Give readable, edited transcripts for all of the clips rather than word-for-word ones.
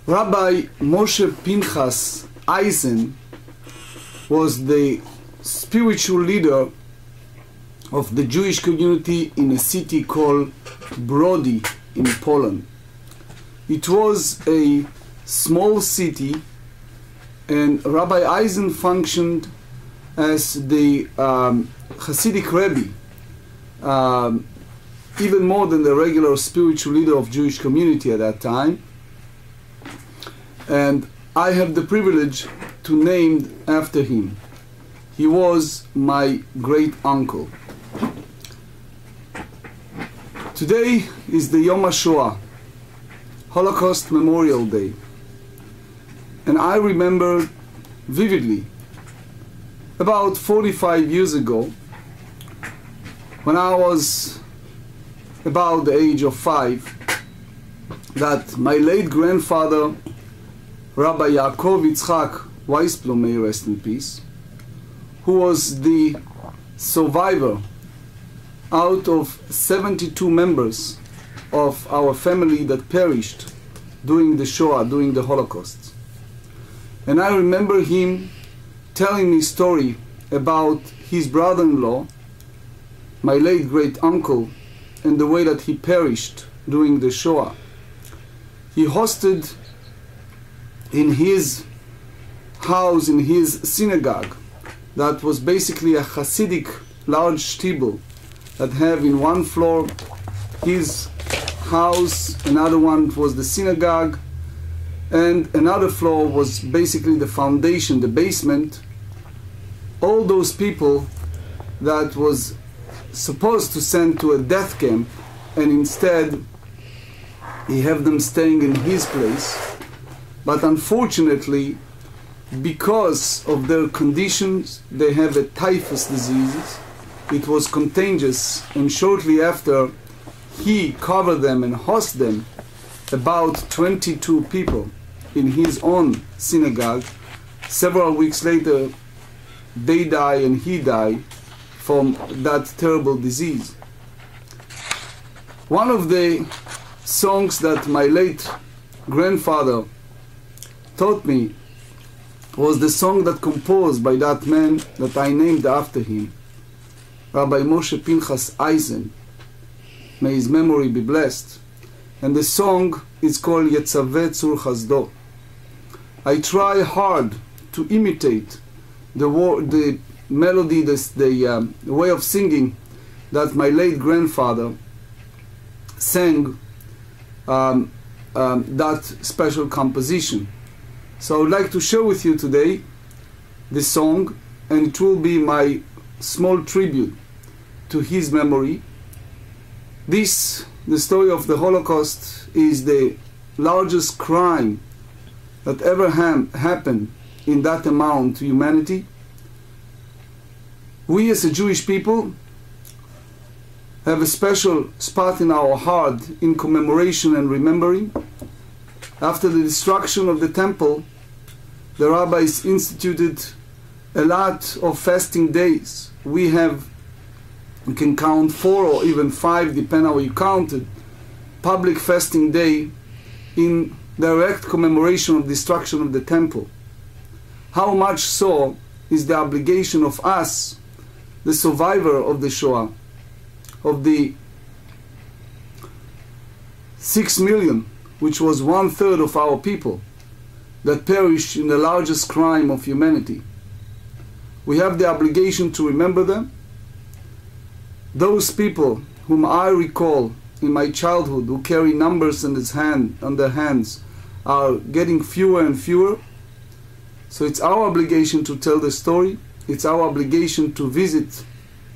Rabbi Moshe Pinchas Eisen was the spiritual leader of the Jewish community in a city called Brody in Poland. It was a small city, and Rabbi Eisen functioned as the Hasidic Rebbe, even more than the regular spiritual leader of Jewish community at that time. And I have the privilege to name after him. He was my great uncle. Today is the Yom HaShoah, Holocaust Memorial Day. And I remember vividly, about 45 years ago, when I was about the age of 5, that my late grandfather, Rabbi Yetzaveh Weisblum, may he rest in peace, who was the survivor out of 72 members of our family that perished during the Shoah, during the Holocaust. And I remember him telling me a story about his brother-in-law, my late great-uncle, and the way that he perished during the Shoah. He hosted in his house, in his synagogue, that was basically a Hasidic large shtibel, that have in one floor his house, another one was the synagogue, and another floor was basically the foundation, the basement. All those people that was supposed to send to a death camp, and instead he have them staying in his place. But unfortunately, because of their conditions, they have a typhus disease. It was contagious, and shortly after, he covered them and host them, about 22 people in his own synagogue. Several weeks later, they die and he died from that terrible disease. One of the songs that my late grandfather taught me was the song that composed by that man that I named after him, Rabbi Moshe Pinchas Eisen. May his memory be blessed. And the song is called Yetzaveh Tzur Chasdo. I try hard to imitate the melody, the way of singing that my late grandfather sang that special composition. So I would like to share with you today this song, and it will be my small tribute to his memory. The story of the Holocaust is the largest crime that ever happened in that amount to humanity. We as a Jewish people have a special spot in our heart in commemoration and remembering. After the destruction of the temple, the rabbis instituted a lot of fasting days. We can count 4 or even 5, depending on how you count it, public fasting day in direct commemoration of destruction of the temple. How much so is the obligation of us, the survivor of the Shoah, of the 6 million, which was 1/3 of our people, that perished in the largest crime of humanity. We have the obligation to remember them. Those people whom I recall in my childhood, who carry numbers on their hands, are getting fewer and fewer. So it's our obligation to tell the story. It's our obligation to visit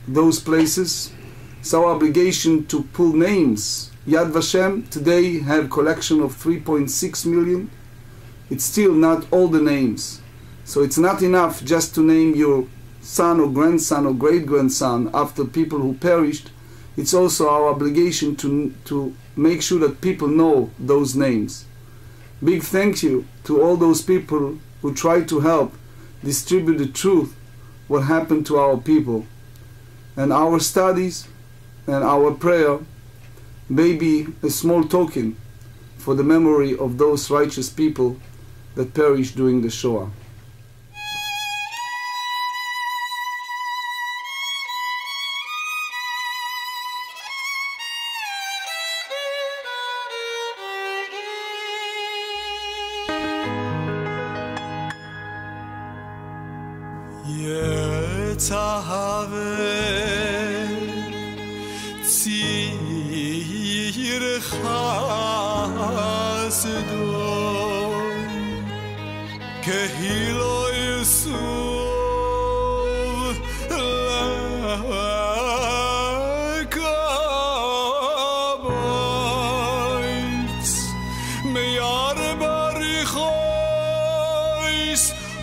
those places. It's our obligation to pull names. Yad Vashem today have collection of 3.6 million. It's still not all the names. So it's not enough just to name your son or grandson or great-grandson after people who perished. It's also our obligation to make sure that people know those names. Big thank you to all those people who try to help distribute the truth, what happened to our people. And our studies and our prayer may be a small token for the memory of those righteous people that perished during the Shoah. Yetzaveh Tzur Chasdo Kehilo Yisuf Lekabayt Meyar Barichois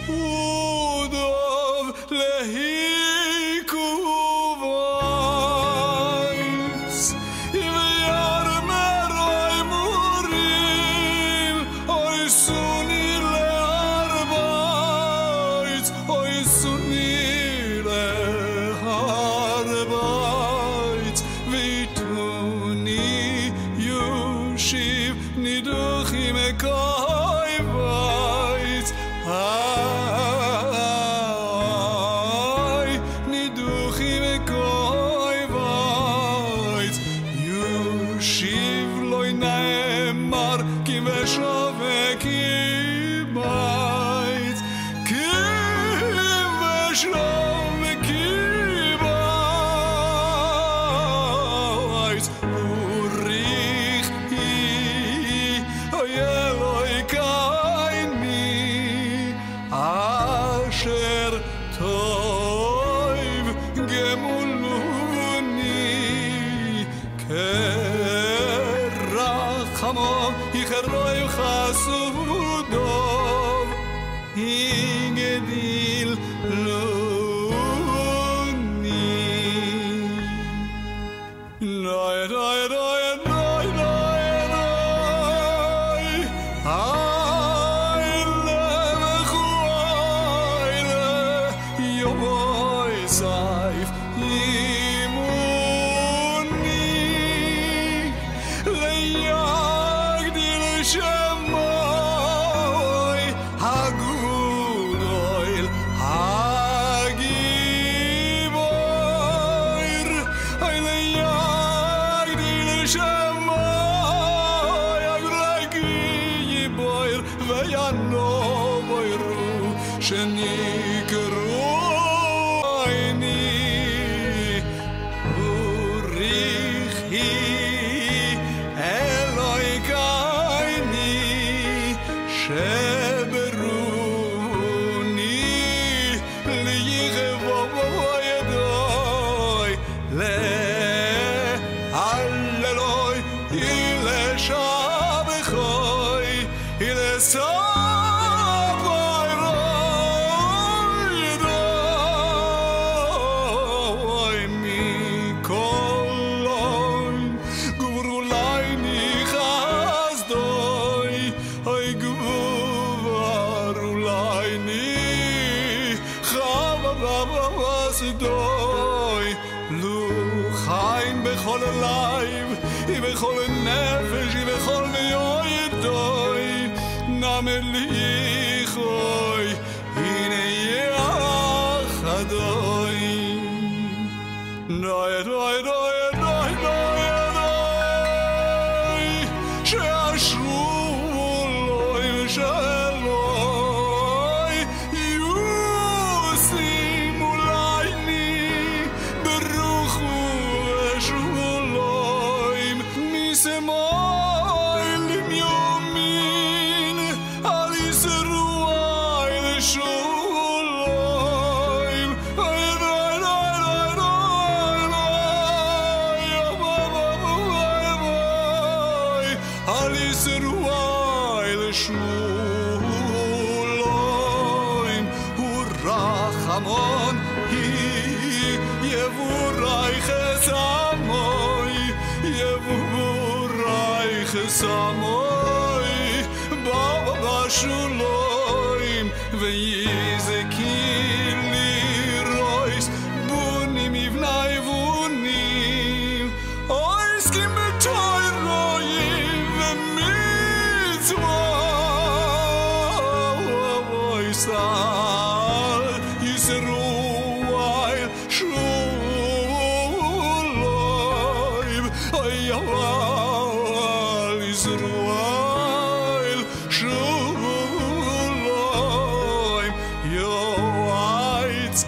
Udov Lehikuvayt Iveyar Meroy Murim Oy Suni Leharbayt Oy Suni Leharbayt Vituni Yushiv Niduchim Ekoybayt Ay Niduchim Ekoybayt Yushiv Loy Naemar Ki Veshove Kibayt Ki Veshove Kibayt Urich Oy Eloi Kaini Asher Toiv Gemuluni Kerachamo Yicheroy Chasudov Higedil Luni Noi, noi, noi, noi, noi, noi Aile Mechuaile Yomoy Saif Imuni Leyagdil Shemoy Hagudoil Hagiboir Leyagdil Shemoy Hagiboir Veyano Boiru Shenikru Aini Urichi Eloi Kaini Sheberuni Liyichevovoyedoi Lehaleloi Ileshabechoi Ilesavoyedoi Mikoloi Guvrulayni Chazdoi Oy Guvarulayni Chavavavasdoi Luchain Bechol Elayv Bechol Nefesh Bechol Meyoyedoi Namelichoi Hine Yachadoi Noi, noi, noi, noi, noi, noi She'ashru Loi V'sheloi Yusim Ulayni Beruchu V'shuloim Misemoy Limyomin Al Yisruay L'shuloim Oy, noi, noi, noi, noi, noi Al Yisruay L'shuloim Urachamon Yevuray Chesamoy Yevuray Chesamoy Baba Bashuloim Veyizekil Lirois Bunim Ivnai Vunim Oiskim Betoyroim Vemim Sal Yisrael Shuloim Ayal Yisrael Shuloim Yoaitz